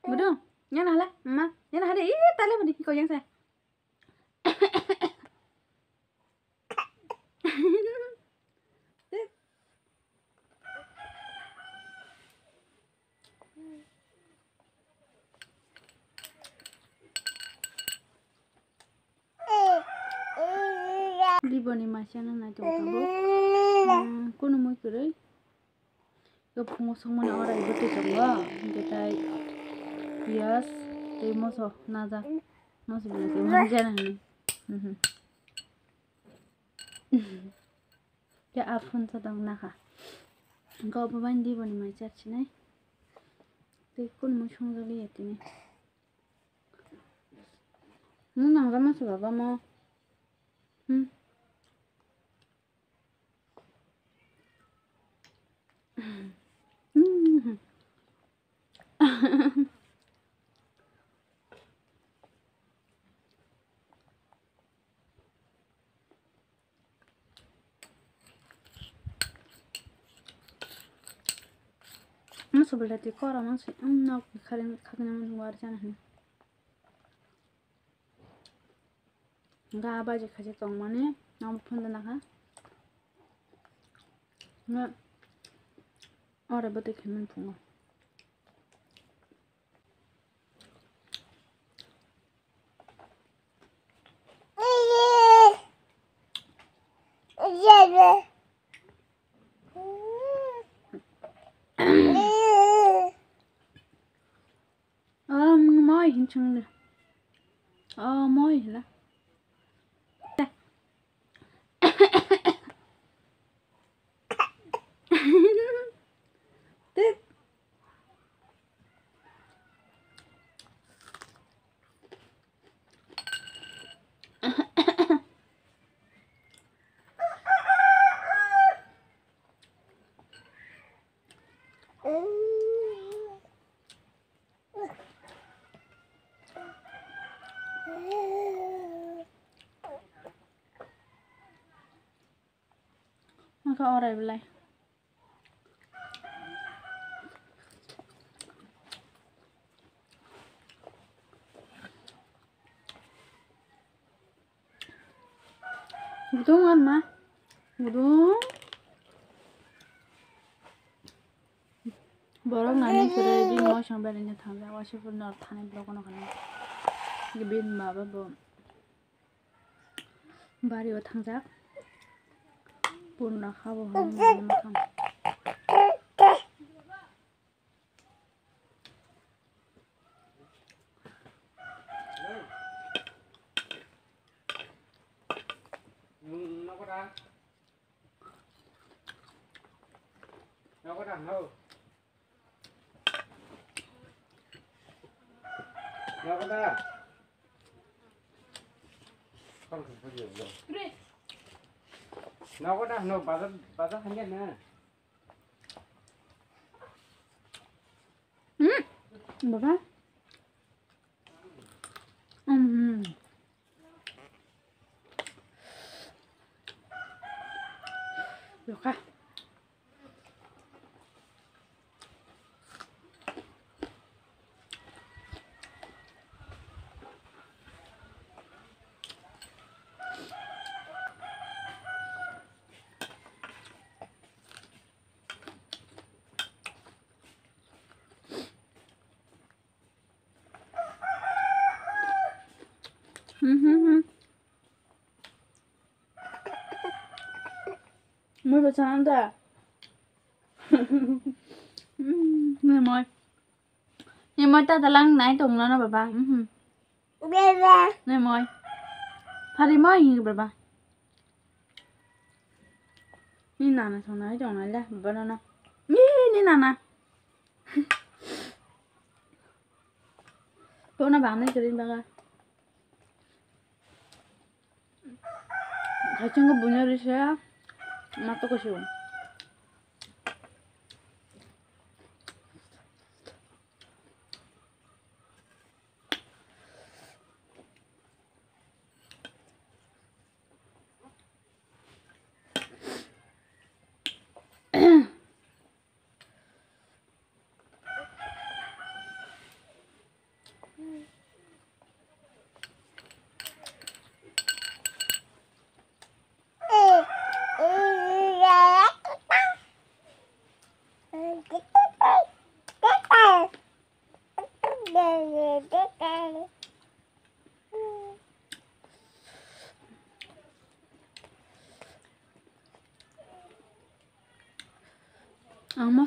Betul? Yang lah, mama. Yang lah ada. Tak lah beri. Kau yang saya. Liboni masih anak itu tahu. Kono mau kiri. Kau pungut semua orang itu coba. Kita bias. Tapi masuk nada. Masuk biasa. Macam mana? Ya afun sedang nak. Kau bawa liboni macam ni. Tapi kono mau cuma lihat ini. Nang ramai sebab mau. Masuk berarti kau orang masuk. Nak kalian luar sana ni. Enggak apa aja kasih tong mana. Nama pun dah nak. Enggak. Orang betul kemen punga. Moi hincung deh. Moi lah. Maka orang belai. Betul kan mah? Betul. Baru nani sudah di mau sampai dengan tangga. Wasif pun nak tanya belakang nak ni. Gebin bapa bom. Bari wa tangga. Pun nak kau hong makan. Nó có đằng đâu? Nó có đằng? Không có gì đâu. Nó có đằng đâu? Bà rất hay nhất nè. Bapa? Được à? Mới vào sáng ta. Người mồi. Người mồi ta lang nãy tùng nó bà. Người mồi. Phari mồi gì bà. Ni nana xong nãy chồng này là bà nó. Ni nana. Bố nó bảo này cho đến bà ra. Thấy chân có bún nhớ đi xe. 맛도 고시오.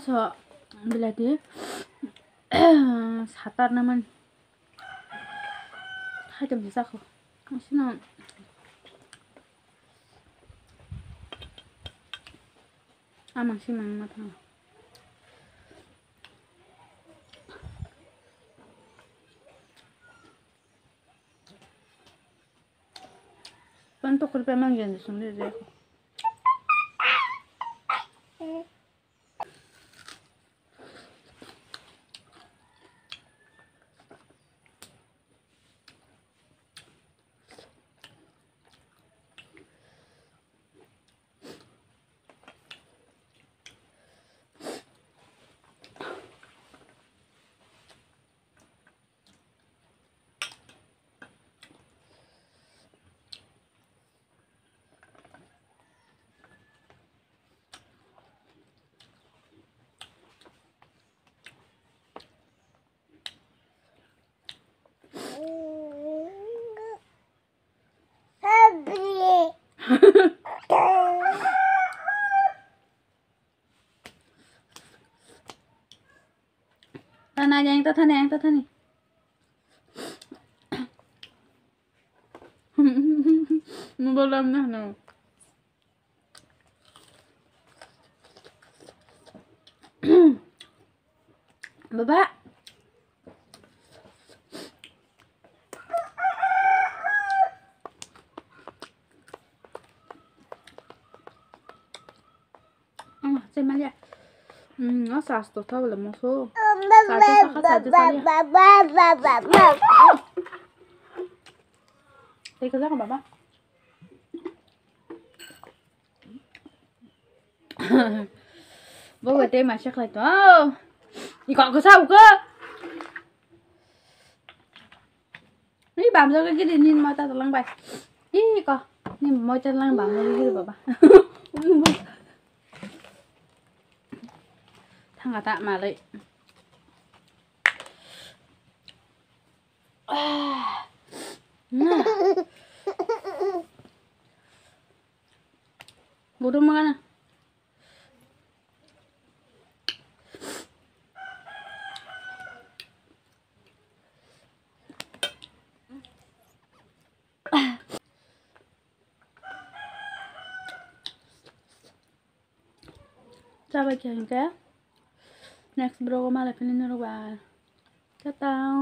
masa belati satar naman hai tam bisa ko masina amang si mang mata panto kurpe mang jan sunde je tanah yang tani belum nah no baba xem mà ya nó sạch tốt thôi là một số đây cái rác của bà bố người tên mà chắc là đó thì còn có sao cơ ấy bám cho cái gì nhìn mà ta lăng bài ý co nhìn môi chân lăng bám cái gì bà thằng cả tạ mà lại bố đâu mà sampai jumpa next bro malah pilih nurba kata